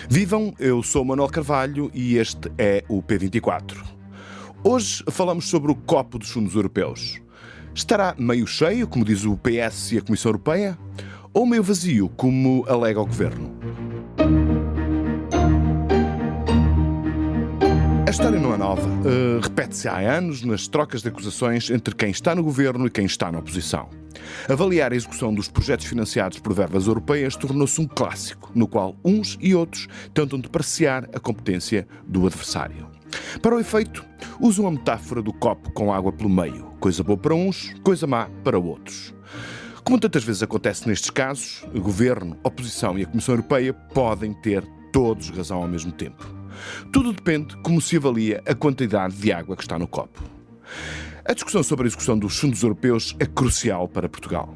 Vivam, eu sou Manuel Carvalho e este é o P24. Hoje falamos sobre o copo dos fundos europeus. Estará meio cheio, como diz o PS e a Comissão Europeia, ou meio vazio, como alega o Governo? A história não é nova. Repete-se há anos nas trocas de acusações entre quem está no Governo e quem está na oposição. Avaliar a execução dos projetos financiados por verbas europeias tornou-se um clássico, no qual uns e outros tentam depreciar a competência do adversário. Para o efeito, usam a metáfora do copo com água pelo meio. Coisa boa para uns, coisa má para outros. Como tantas vezes acontece nestes casos, o Governo, a oposição e a Comissão Europeia podem ter todos razão ao mesmo tempo. Tudo depende como se avalia a quantidade de água que está no copo. A discussão sobre a execução dos fundos europeus é crucial para Portugal.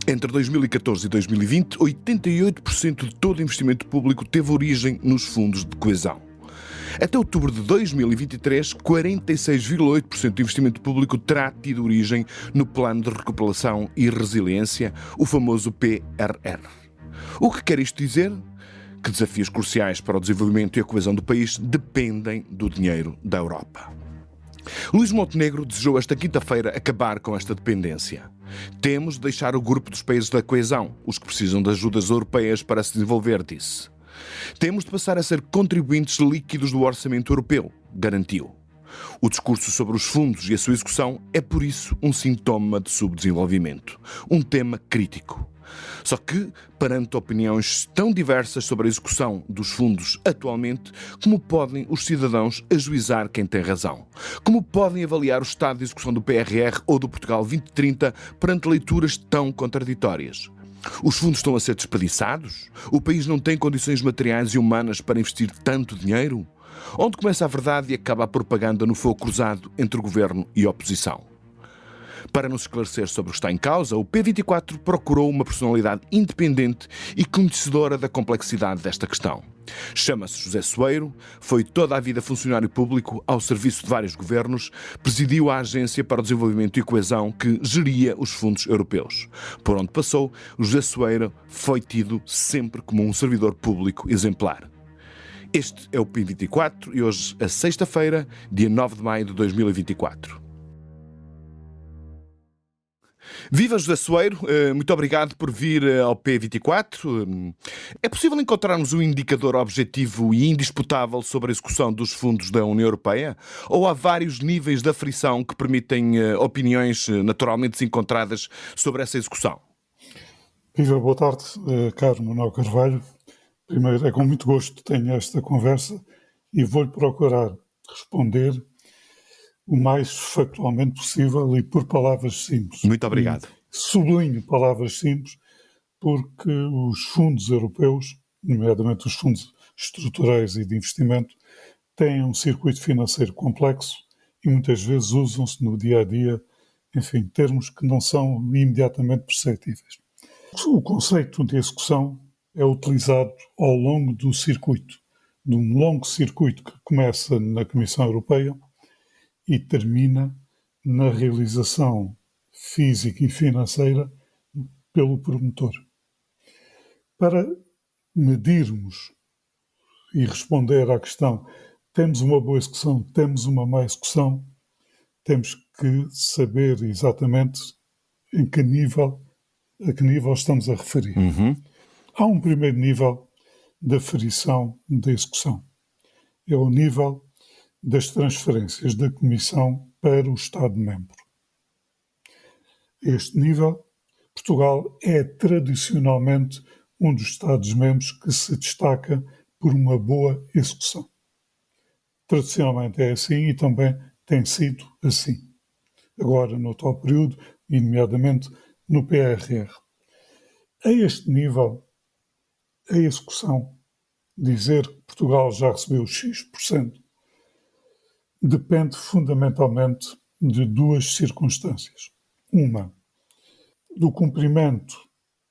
Entre 2014 e 2020, 88% de todo o investimento público teve origem nos fundos de coesão. Até outubro de 2023, 46,8% do investimento público terá tido origem no Plano de Recuperação e Resiliência, o famoso PRR. O que quer isto dizer? Que desafios cruciais para o desenvolvimento e a coesão do país dependem do dinheiro da Europa. Luís Montenegro desejou esta quinta-feira acabar com esta dependência. Temos de deixar o grupo dos países da coesão, os que precisam de ajudas europeias para se desenvolver, disse. Temos de passar a ser contribuintes líquidos do orçamento europeu, garantiu. O discurso sobre os fundos e a sua execução é, por isso, um sintoma de subdesenvolvimento, um tema crítico. Só que, perante opiniões tão diversas sobre a execução dos fundos atualmente, como podem os cidadãos ajuizar quem tem razão? Como podem avaliar o estado de execução do PRR ou do Portugal 2030 perante leituras tão contraditórias? Os fundos estão a ser desperdiçados? O país não tem condições materiais e humanas para investir tanto dinheiro? Onde começa a verdade e acaba a propaganda no fogo cruzado entre o governo e a oposição? Para nos esclarecer sobre o que está em causa, o P24 procurou uma personalidade independente e conhecedora da complexidade desta questão. Chama-se José Soeiro, foi toda a vida funcionário público ao serviço de vários governos, presidiu a Agência para o Desenvolvimento e Coesão que geria os fundos europeus. Por onde passou, o José Soeiro foi tido sempre como um servidor público exemplar. Este é o P24 e hoje é sexta-feira, dia 9 de maio de 2024. Viva José Soeiro, muito obrigado por vir ao P24. É possível encontrarmos um indicador objetivo e indisputável sobre a execução dos fundos da União Europeia? Ou há vários níveis de aflição que permitem opiniões naturalmente desencontradas sobre essa execução? Viva, boa tarde, caro Manuel Carvalho. Primeiro, é com muito gosto que tenho esta conversa e vou-lhe procurar responder o mais factualmente possível e por palavras simples. Muito obrigado. Sublinho palavras simples porque os fundos europeus, nomeadamente os fundos estruturais e de investimento, têm um circuito financeiro complexo e muitas vezes usam-se no dia-a-dia, enfim, termos que não são imediatamente perceptíveis. O conceito de execução é utilizado ao longo do circuito, de um longo circuito que começa na Comissão Europeia e termina na realização física e financeira pelo promotor. Para medirmos e responder à questão, temos uma boa execução, temos uma má execução, temos que saber exatamente a que nível estamos a referir. Há um primeiro nível de aferição da execução. É o nível das transferências da Comissão para o Estado-membro. A este nível, Portugal é tradicionalmente um dos Estados-membros que se destaca por uma boa execução. Tradicionalmente é assim e também tem sido assim. Agora, no atual período, e nomeadamente no PRR. A este nível, a execução, dizer que Portugal já recebeu X%, depende fundamentalmente de duas circunstâncias. Uma, do cumprimento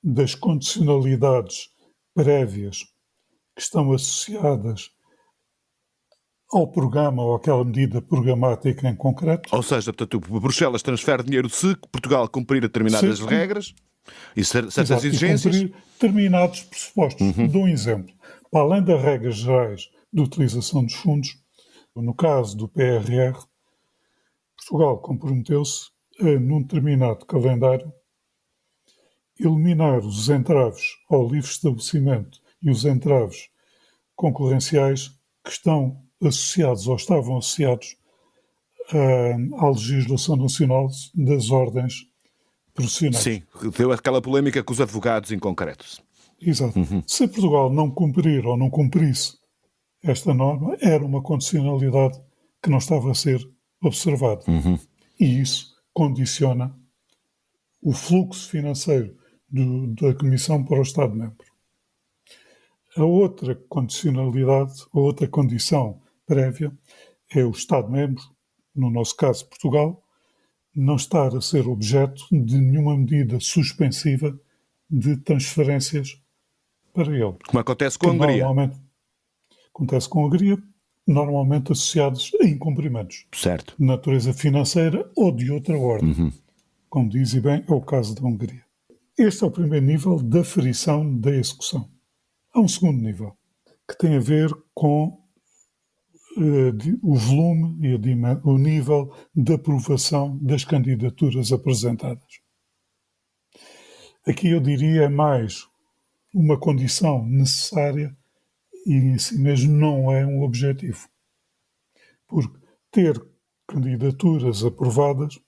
das condicionalidades prévias que estão associadas ao programa ou àquela medida programática em concreto. Ou seja, portanto, Bruxelas transfere dinheiro se Portugal cumprir determinadas regras e certas exigências. E cumprir determinados pressupostos. Dou um exemplo. Para além das regras gerais de utilização dos fundos, no caso do PRR, Portugal comprometeu-se a, num determinado calendário, eliminar os entraves ao livre estabelecimento e os entraves concorrenciais que estão associados ou estavam associados à legislação nacional das ordens profissionais. Sim, deu aquela polémica com os advogados em concreto. Exato. Se Portugal não cumprir ou não cumprisse esta norma, era uma condicionalidade que não estava a ser observada. E isso condiciona o fluxo financeiro da Comissão para o Estado-membro. A outra condicionalidade, a outra condição prévia, é o Estado-membro, no nosso caso Portugal, não estar a ser objeto de nenhuma medida suspensiva de transferências para ele. Como acontece com a Hungria. Normalmente acontece com a Hungria, normalmente associados a incumprimentos. Certo. De natureza financeira ou de outra ordem. Como diz e bem, é o caso da Hungria. Este é o primeiro nível da aferição da execução. Há um segundo nível, que tem a ver com o volume e o nível de aprovação das candidaturas apresentadas. Aqui eu diria mais uma condição necessária e em si mesmo não é um objetivo. Porque ter candidaturas aprovadas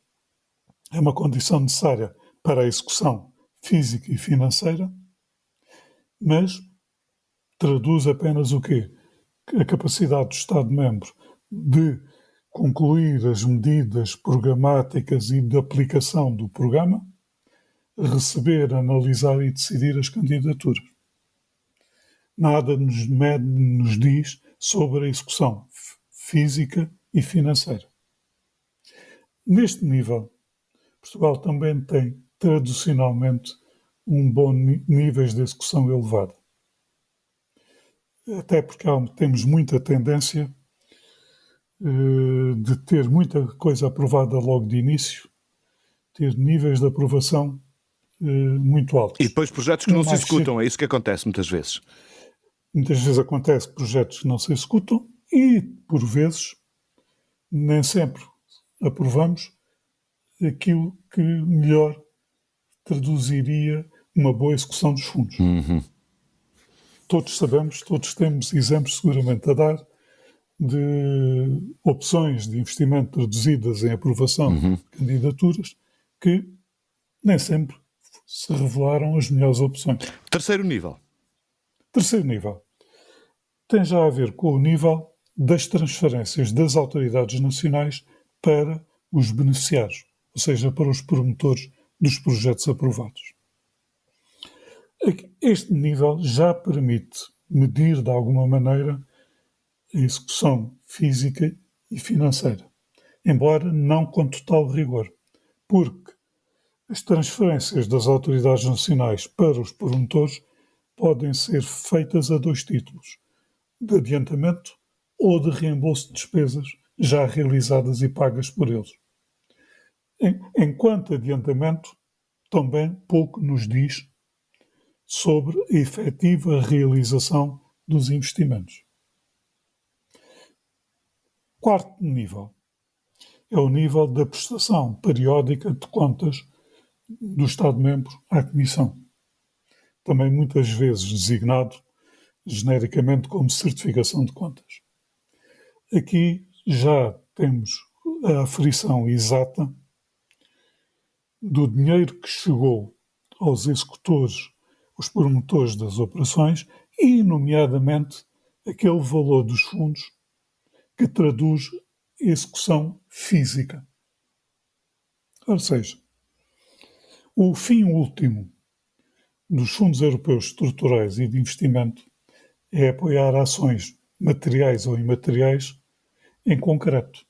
é uma condição necessária para a execução física e financeira, mas traduz apenas o quê? A capacidade do Estado-membro de concluir as medidas programáticas e de aplicação do programa, receber, analisar e decidir as candidaturas. Nada nos diz sobre a execução física e financeira. Neste nível, Portugal também tem, tradicionalmente, um bom níveis de execução elevado. Até porque temos muita tendência de ter muita coisa aprovada logo de início, ter níveis de aprovação muito altos. E depois projetos que não se executam, é isso que acontece muitas vezes. Muitas vezes acontece projetos que não se executam e, por vezes, nem sempre aprovamos aquilo que melhor traduziria uma boa execução dos fundos. Todos sabemos, todos temos exemplos seguramente a dar de opções de investimento traduzidas em aprovação de candidaturas que nem sempre se revelaram as melhores opções. Terceiro nível. Terceiro nível. Tem já a ver com o nível das transferências das autoridades nacionais para os beneficiários, ou seja, para os promotores dos projetos aprovados. Este nível já permite medir de alguma maneira a execução física e financeira, embora não com total rigor, porque as transferências das autoridades nacionais para os promotores podem ser feitas a dois títulos, de adiantamento ou de reembolso de despesas já realizadas e pagas por eles. Enquanto adiantamento, também pouco nos diz sobre a efetiva realização dos investimentos. Quarto nível é o nível da prestação periódica de contas do Estado-membro à Comissão, também muitas vezes designado genericamente como certificação de contas. Aqui já temos a aferição exata do dinheiro que chegou aos executores, os promotores das operações e, nomeadamente, aquele valor dos fundos que traduz execução física. Ou seja, o fim último dos fundos europeus estruturais e de investimento é apoiar ações materiais ou imateriais em concreto.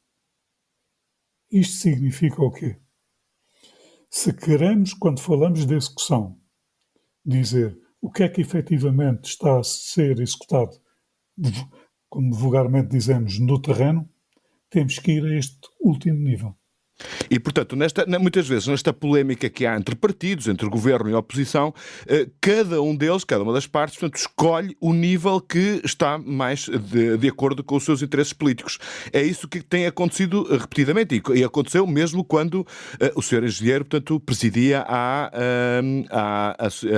Isto significa o quê? Se queremos, quando falamos de execução, dizer o que é que efetivamente está a ser executado, como vulgarmente dizemos, no terreno, temos que ir a este último nível. E, portanto, muitas vezes nesta polémica que há entre partidos, entre governo e oposição, cada uma das partes, portanto, escolhe o nível que está mais de acordo com os seus interesses políticos. É isso que tem acontecido repetidamente e aconteceu mesmo quando o Sr. Engenheiro, portanto, presidia a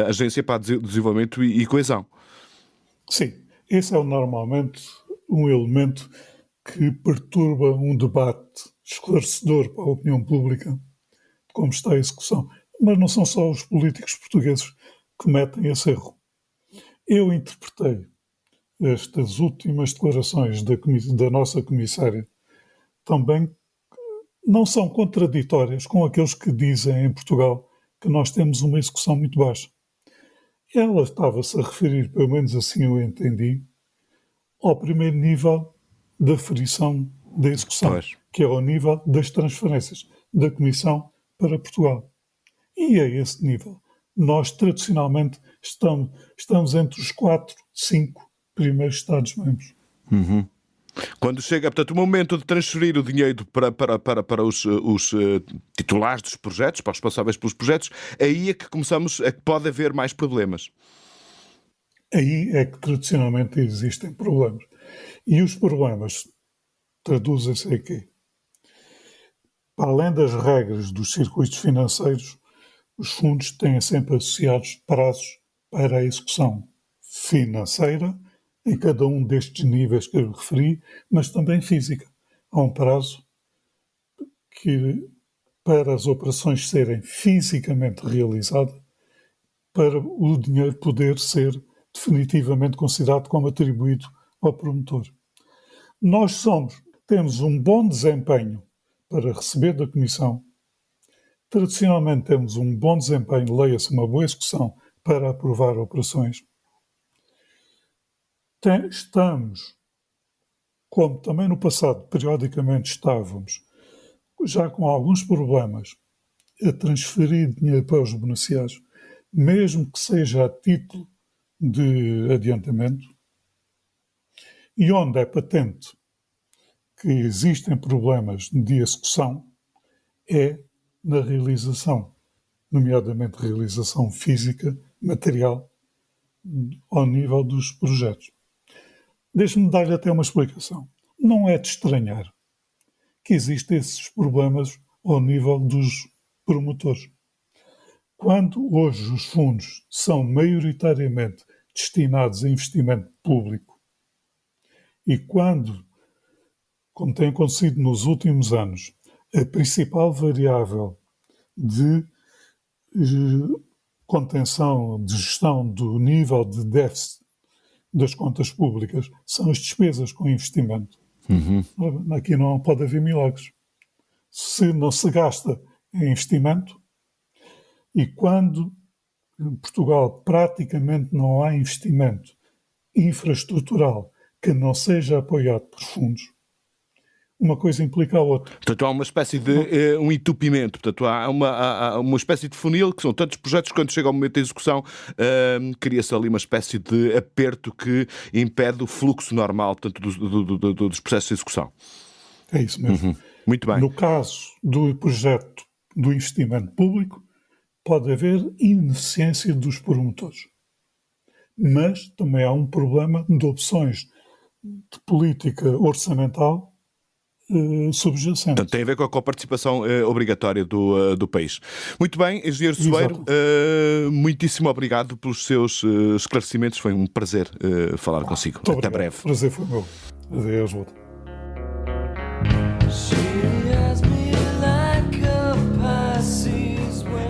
Agência para o Desenvolvimento e Coesão. Sim, esse é normalmente um elemento que perturba um debate esclarecedor para a opinião pública de como está a execução. Mas não são só os políticos portugueses que cometem esse erro. Eu interpretei estas últimas declarações da nossa comissária também não são contraditórias com aqueles que dizem em Portugal que nós temos uma execução muito baixa. Ela estava-se a referir, pelo menos assim eu entendi, ao primeiro nível da aferição da execução, Pois. que é ao nível das transferências da Comissão para Portugal. E a esse nível, nós tradicionalmente estamos entre os 4, 5 primeiros Estados-membros. Quando chega, portanto, o momento de transferir o dinheiro para os titulares dos projetos, para os responsáveis pelos projetos, aí é que pode haver mais problemas. Aí é que tradicionalmente existem problemas. E os problemas traduzem-se aqui. Para além das regras dos circuitos financeiros, os fundos têm sempre associados prazos para a execução financeira em cada um destes níveis que eu referi, mas também física. Há um prazo que, para as operações serem fisicamente realizadas, para o dinheiro poder ser definitivamente considerado como atribuído ao promotor. Nós temos um bom desempenho para receber da Comissão. Tradicionalmente temos um bom desempenho, leia-se uma boa execução para aprovar operações. Estamos, como também no passado periodicamente estávamos, já com alguns problemas, a transferir dinheiro para os beneficiários, mesmo que seja a título de adiantamento, e onde é patente que existem problemas de execução é na realização, nomeadamente realização física, material, ao nível dos projetos. Deixe-me dar-lhe até uma explicação. Não é de estranhar que existem esses problemas ao nível dos promotores. Quando hoje os fundos são maioritariamente destinados a investimento público e quando, como tem acontecido nos últimos anos, a principal variável de contenção, de gestão do nível de déficit das contas públicas são as despesas com investimento. Aqui não pode haver milagres. Se não se gasta em investimento e quando em Portugal praticamente não há investimento infraestrutural que não seja apoiado por fundos, uma coisa implica a outra. Portanto, há uma espécie de um entupimento. Portanto, há uma espécie de funil, que são tantos projetos que quando chega ao momento da execução, cria-se ali uma espécie de aperto que impede o fluxo normal, portanto, dos processos de execução. É isso mesmo. Muito bem. No caso do projeto do investimento público, pode haver ineficiência dos promotores. Mas também há um problema de opções de política orçamental subjacente. Portanto, tem a ver com a coparticipação obrigatória do país. Muito bem, Engenheiro Soeiro, muitíssimo obrigado pelos seus esclarecimentos. Foi um prazer falar consigo. Até obrigado. Breve. O prazer foi meu. Adeus, Walter.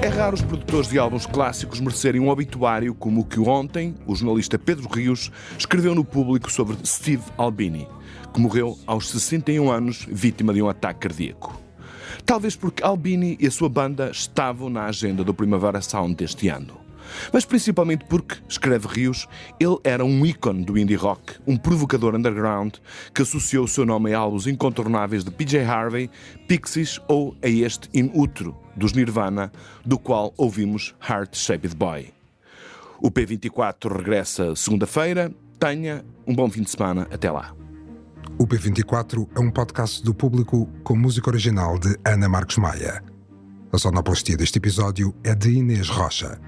É raro os produtores de álbuns clássicos merecerem um obituário como o que ontem o jornalista Pedro Rios escreveu no Público sobre Steve Albini, que morreu aos 61 anos, vítima de um ataque cardíaco. Talvez porque Albini e a sua banda estavam na agenda do Primavera Sound deste ano. Mas principalmente porque, escreve Rios, ele era um ícone do indie rock, um provocador underground que associou o seu nome a álbuns incontornáveis de PJ Harvey, Pixies ou a este In Utero, dos Nirvana, do qual ouvimos Heart Shaped Boy. O P24 regressa segunda-feira. Tenha um bom fim de semana. Até lá. O P24 é um podcast do Público com música original de Ana Marques Maia. A sonoplastia deste episódio é de Inês Rocha.